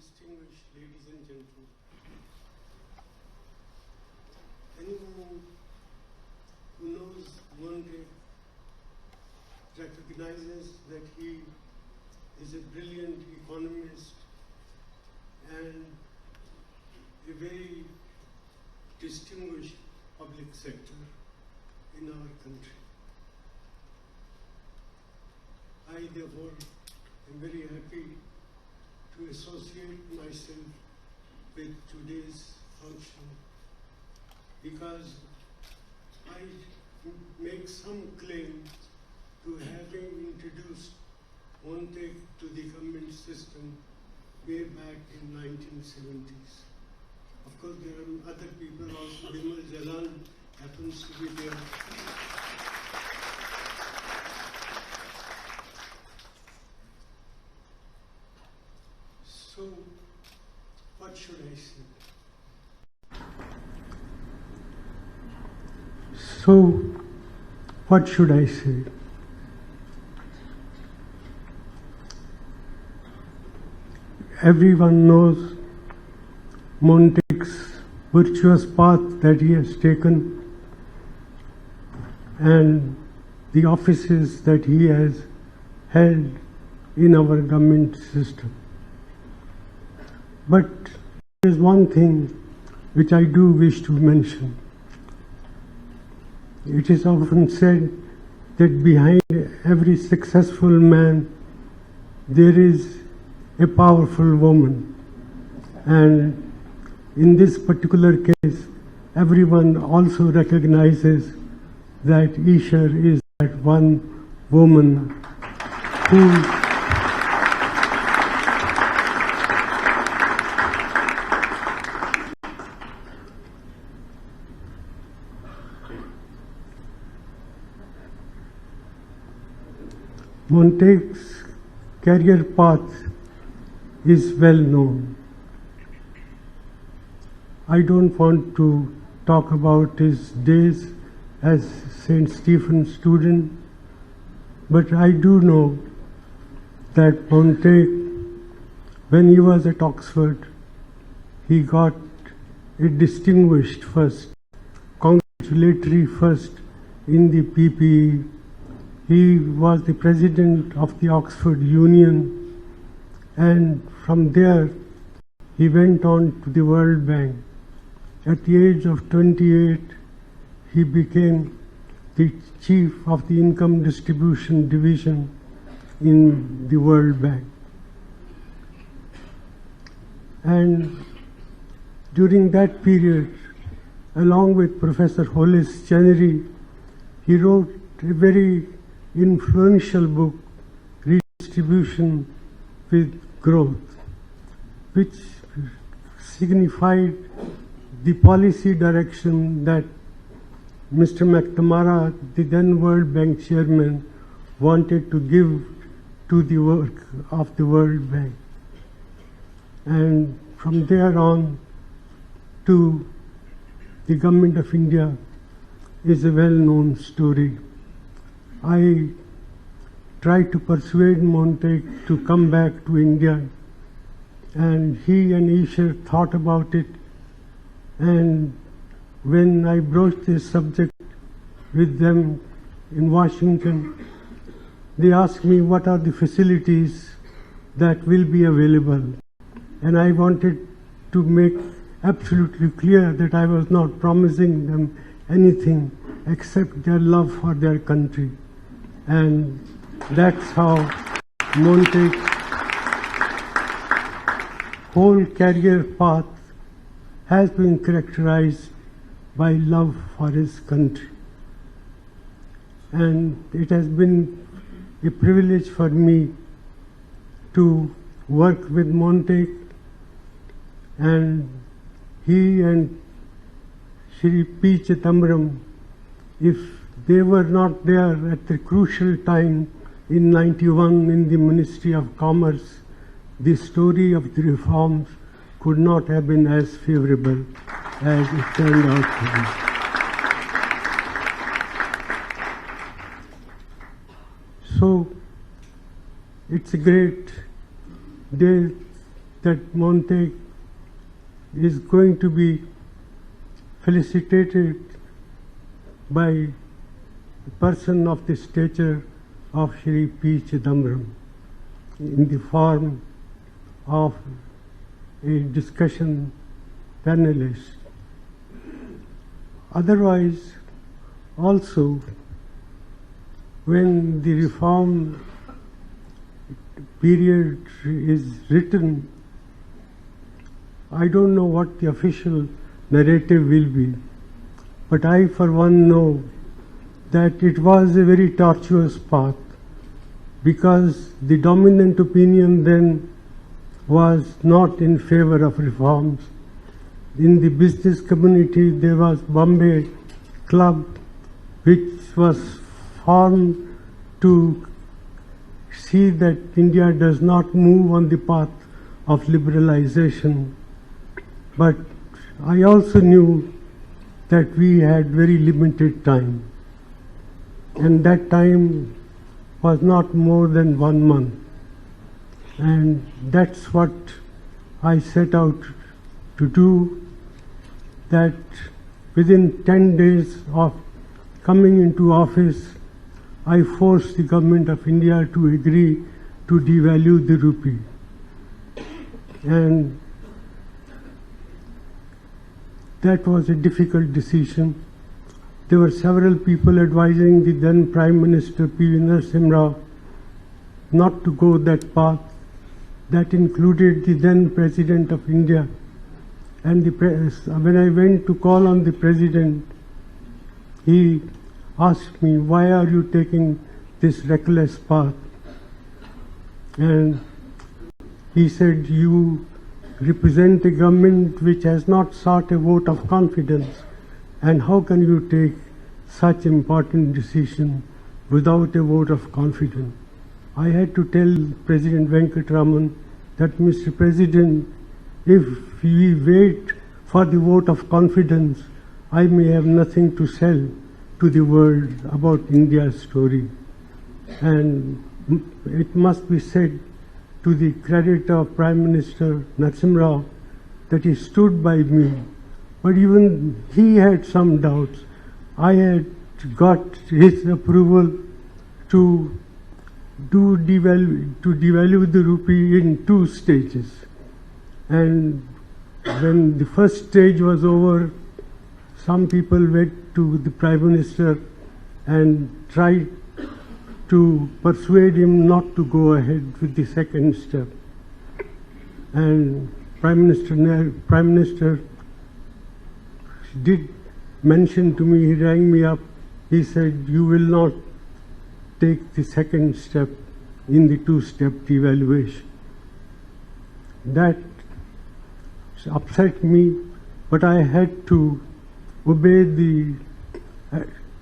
distinguished ladies and gentlemen, anyone who knows Monte recognizes that he is a brilliant economist and a very distinguished public sector in our country. I therefore am very happy to associate myself with today's function because I make some claim to having introduced Monte to the government system way back in 1970s. Of course, there are other people also. Bimal Jalan happens to be there. So, what should I say? So, what should I say? Everyone knows Monte's virtuous path that he has taken and the offices that he has held in our government system. But there is one thing which I do wish to mention. It is often said that behind every successful man there is a powerful woman, and in this particular case everyone also recognizes that Isha is that one woman who Monte's career path is well known. I don't want to talk about his days as St. Stephen student, but I do know that Monte, when he was at Oxford, he got a distinguished first, congratulatory first in the PPE. He was the president of the Oxford Union, and from there he went on to the World Bank. At the age of 28, he became the chief of the income distribution division in the World Bank. And during that period, along with Professor Hollis Chenery, he wrote a very influential book, Redistribution with Growth, which signified the policy direction that Mr. McNamara, the then World Bank chairman, wanted to give to the work of the World Bank. And from there on to the Government of India is a well-known story. I tried to persuade Monte to come back to India, and he and Isha thought about it, and when I broached this subject with them in Washington, they asked me what are the facilities that will be available, and I wanted to make absolutely clear that I was not promising them anything except their love for their country. And that's how Monte's whole career path has been characterized by love for his country. And it has been a privilege for me to work with Monte, and he and Shri P. Chidambaram, if they were not there at the crucial time in 91 in the Ministry of Commerce, the story of the reforms could not have been as favorable as it turned out to be. So it's a great day that Montague is going to be felicitated by a person of the stature of Shri P. Chidambaram in the form of a discussion panelist. Otherwise, also, when the reform period is written, I don't know what the official narrative will be, but I for one know that it was a very tortuous path, because the dominant opinion then was not in favor of reforms. In the business community there was Bombay Club, which was formed to see that India does not move on the path of liberalization. But I also knew that we had very limited time, and that time was not more than 1 month. And that's what I set out to do, that within 10 days of coming into office, I forced the government of India to agree to devalue the rupee. And that was a difficult decision. There were several people advising the then Prime Minister P.V. Narasimha Rao not to go that path. That included the then President of India. And when I went to call on the President, he asked me, why are you taking this reckless path? And he said, you represent a government which has not sought a vote of confidence, and how can you take such important decision without a vote of confidence? I had to tell President Venkatraman that, Mr. President, if we wait for the vote of confidence, I may have nothing to sell to the world about India's story. And it must be said to the credit of Prime Minister Narasimha Rao that he stood by me. But even he had some doubts. I had got his approval to devalue the rupee in 2 stages. And when the first stage was over, some people went to the Prime Minister and tried to persuade him not to go ahead with the second step. And Prime Minister did mention to me, he rang me up, he said, you will not take the second step in the 2-step devaluation. That upset me, but I had to obey the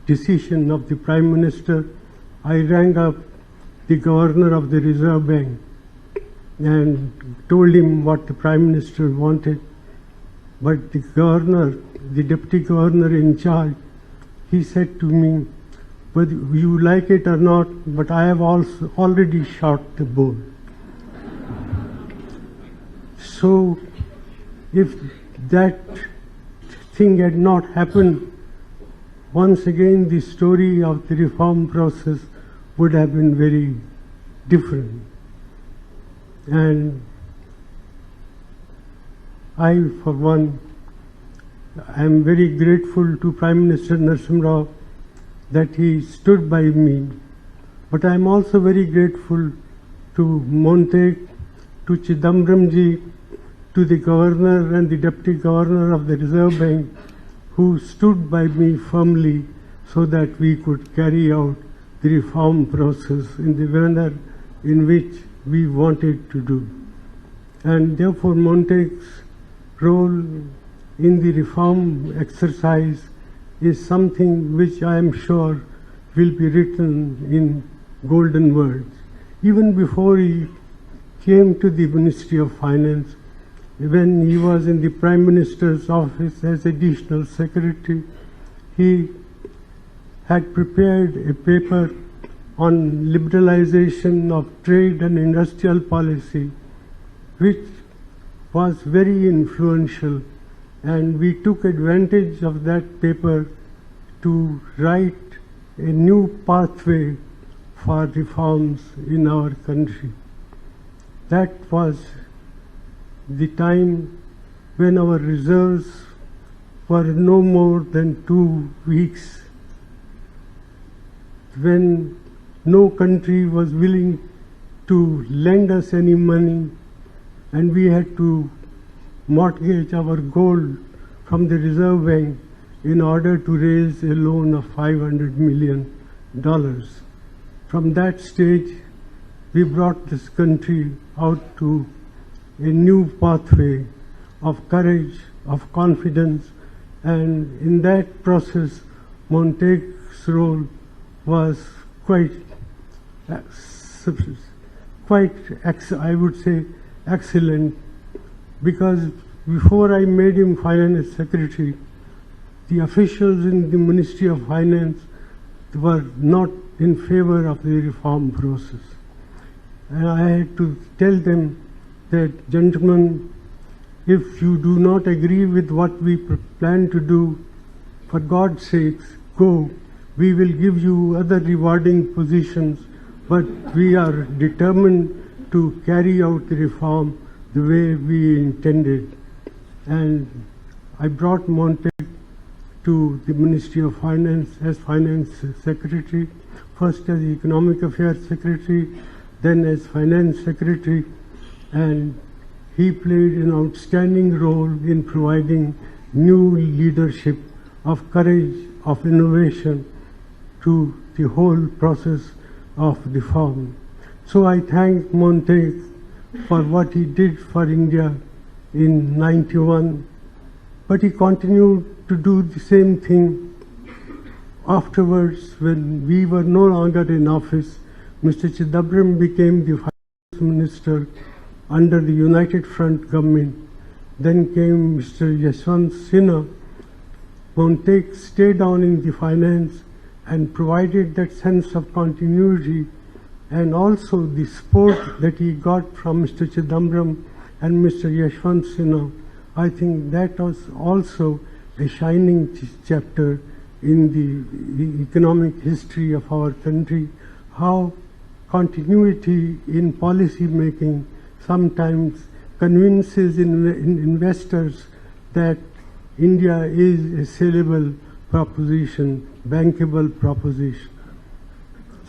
decision of the Prime Minister. I rang up the Governor of the Reserve Bank and told him what the Prime Minister wanted. But the Governor, the Deputy Governor in charge, he said to me, whether you like it or not, but I have also already shot the bull. So if that thing had not happened, once again the story of the reform process would have been very different. And I, for one, am very grateful to Prime Minister Narasimha Rao that he stood by me. But I am also very grateful to Montague, to Chidambaram ji, to the Governor and the Deputy Governor of the Reserve Bank, who stood by me firmly so that we could carry out the reform process in the manner in which we wanted to do. And therefore Montague's role in the reform exercise is something which I am sure will be written in golden words. Even before he came to the Ministry of Finance, when he was in the Prime Minister's office as Additional Secretary, he had prepared a paper on liberalization of trade and industrial policy, which was very influential, and we took advantage of that paper to write a new pathway for reforms in our country. That was the time when our reserves were no more than 2 weeks, when no country was willing to lend us any money, and we had to mortgage our gold from the Reserve Bank in order to raise a loan of $500 million. From that stage, we brought this country out to a new pathway of courage, of confidence, and in that process, Montague's role was quite, I would say, excellent, because before I made him Finance Secretary, the officials in the Ministry of Finance were not in favor of the reform process. And I had to tell them that, gentlemen, if you do not agree with what we plan to do, for God's sakes, go. We will give you other rewarding positions, but we are determined to carry out the reform the way we intended. And I brought Montague to the Ministry of Finance as Finance Secretary, first as Economic Affairs Secretary, then as Finance Secretary, and he played an outstanding role in providing new leadership of courage, of innovation to the whole process of reform. So I thank Montague for what he did for India in '91, but he continued to do the same thing afterwards. When we were no longer in office, Mr. Chidambaram became the Finance Minister under the United Front government. Then came Mr. Yashwant Sinha. Montague stayed on in the finance and provided that sense of continuity, and also the support that he got from Mr. Chidambaram and Mr. Yashwant Sinha. I think that was also a shining chapter in the economic history of our country, how continuity in policy making sometimes convinces investors that India is a sellable proposition, bankable proposition.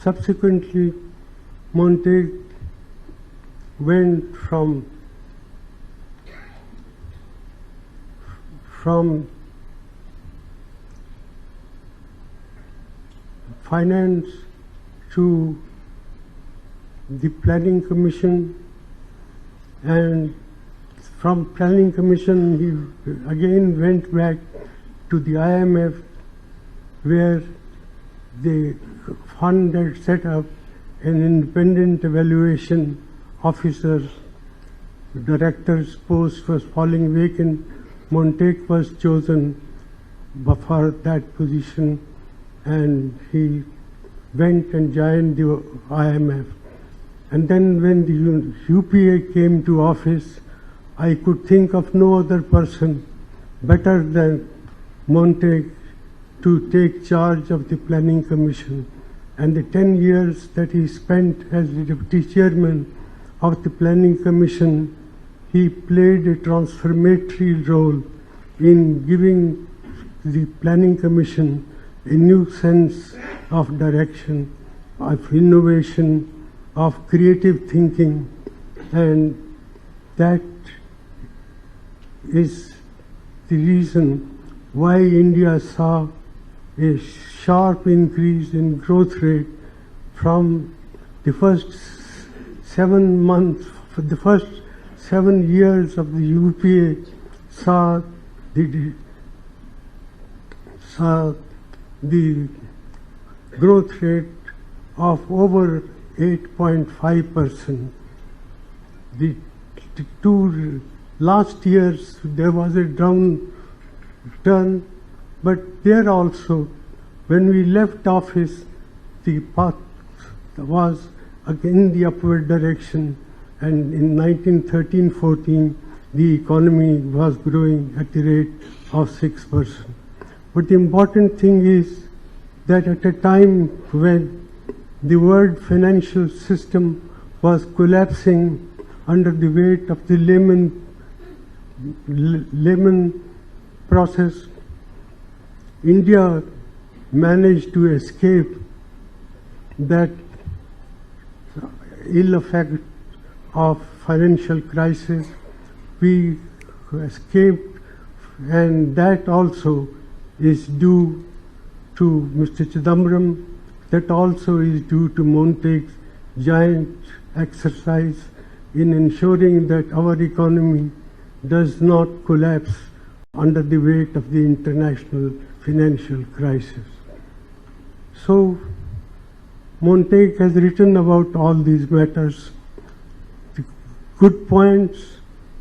Subsequently, Montague went from finance to the Planning Commission, and from Planning Commission he again went back to the IMF, where the fund had set up an independent evaluation officer. The director's post was falling vacant. Montague was chosen for that position, and he went and joined the IMF. And then when the UPA came to office, I could think of no other person better than Montague to take charge of the Planning Commission. And the 10 years that he spent as the Deputy Chairman of the Planning Commission, he played a transformatory role in giving the Planning Commission a new sense of direction, of innovation, of creative thinking, and that is the reason why India saw a sharp increase in growth rate from the first 7 months, for the first 7 years of the UPA saw the growth rate of over 8.5%. The 2 last years there was a downturn, but there also, when we left office, the path was again the upward direction, and in 1913-14 the economy was growing at the rate of 6%. But the important thing is that at a time when the world financial system was collapsing under the weight of the Lehman process, India managed to escape that ill effect of financial crisis. We escaped, and that also is due to Mr. Chidambaram, that also is due to Montague's giant exercise in ensuring that our economy does not collapse under the weight of the international financial crisis. So, Montague has written about all these matters, the good points,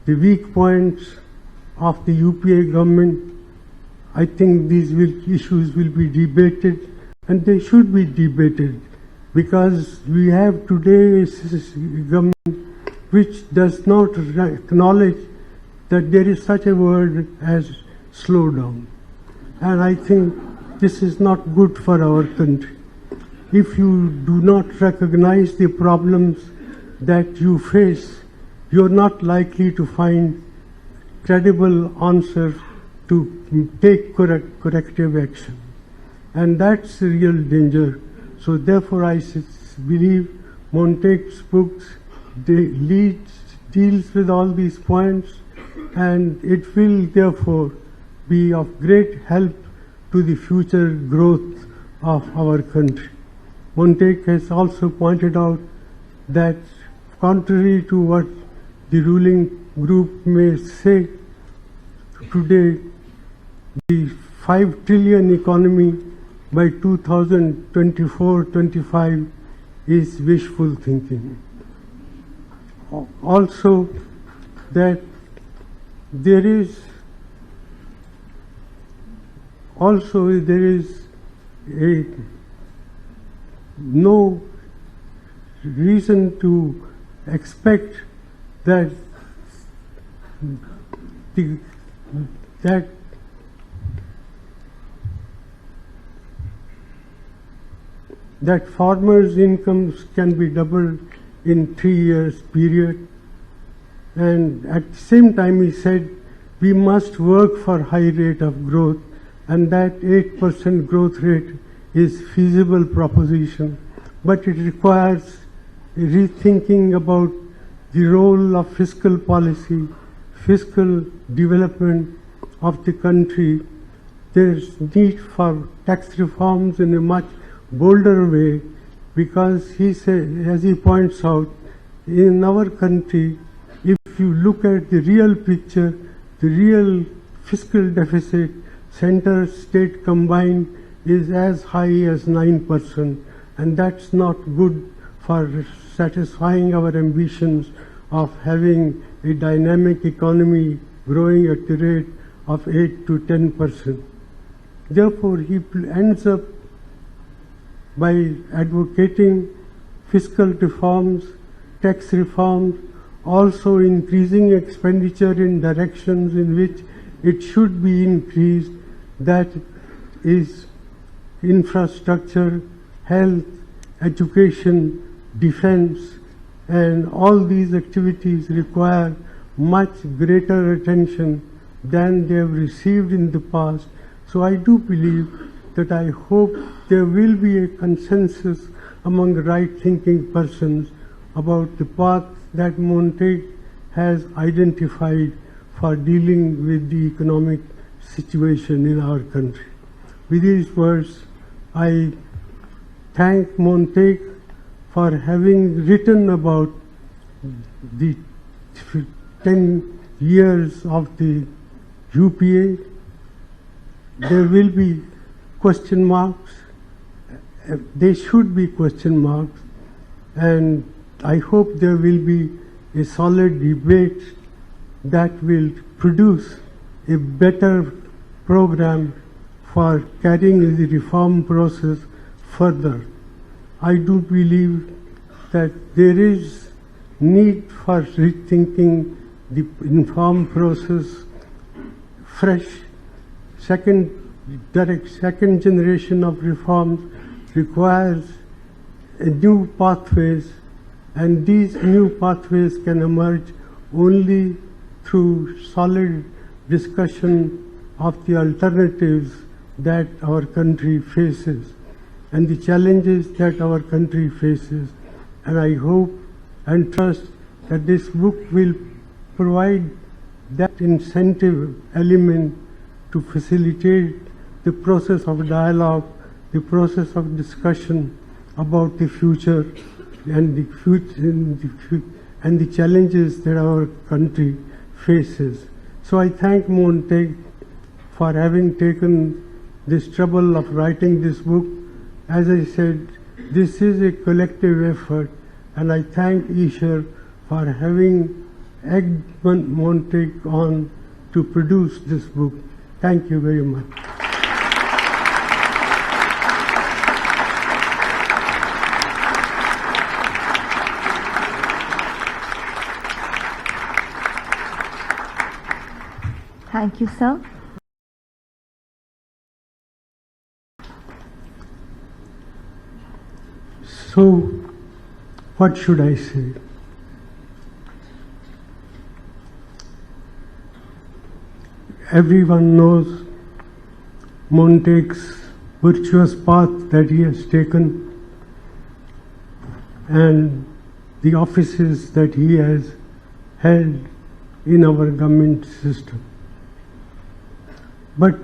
the weak points of the UPA government. I think these issues will be debated, and they should be debated, because we have today a government which does not acknowledge that there is such a word as slowdown. And I think this is not good for our country. If you do not recognize the problems that you face, you're not likely to find credible answers to take corrective action. And that's the real danger. So therefore I believe Montague's books deals with all these points, and it will therefore be of great help to the future growth of our country. Montague has also pointed out that contrary to what the ruling group may say, today the 5 trillion economy by 2024-25 is wishful thinking. Also, that there is no reason to expect that farmers' incomes can be doubled in 3 years period. And at the same time he said we must work for high rate of growth, and that 8% growth rate is feasible proposition, but it requires a rethinking about the role of fiscal policy, fiscal development of the country. There's need for tax reforms in a much bolder way, because he said, as he points out, in our country, if you look at the real picture, the real fiscal deficit, center state combined, is as high as 9%, and that's not good for satisfying our ambitions of having a dynamic economy growing at the rate of 8 to 10%. Therefore, he ends up by advocating fiscal reforms, tax reforms, also increasing expenditure in directions in which it should be increased, that is infrastructure, health, education, defense, and all these activities require much greater attention than they have received in the past. So I do believe that I hope there will be a consensus among right-thinking persons about the path that Montague has identified for dealing with the economic situation in our country. With these words, I thank Montague for having written about the 10 years of the UPA. There will be question marks. There should be question marks, and I hope there will be a solid debate that will produce a better program for carrying the reform process further. I do believe that there is need for rethinking the informed process, fresh, second generation of reforms requires new pathways, and these new pathways can emerge only through solid discussion of the alternatives that our country faces and the challenges that our country faces. And I hope and trust that this book will provide that incentive element to facilitate the process of dialogue, the process of discussion about the future and the challenges that our country faces. So I thank Montague for having taken this trouble of writing this book. As I said, this is a collective effort, and I thank Isher for having egged Montague on to produce this book. Thank you very much. Thank you, sir. So, what should I say? Everyone knows Montague's virtuous path that he has taken and the offices that he has held in our government system. But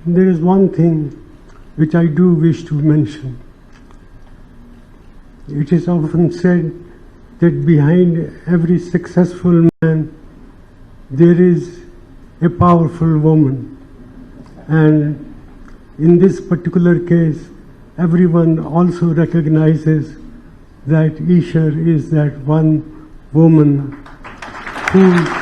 there is one thing which I do wish to mention. It is often said that behind every successful man there is a powerful woman, and in this particular case everyone also recognizes that Isher is that one woman who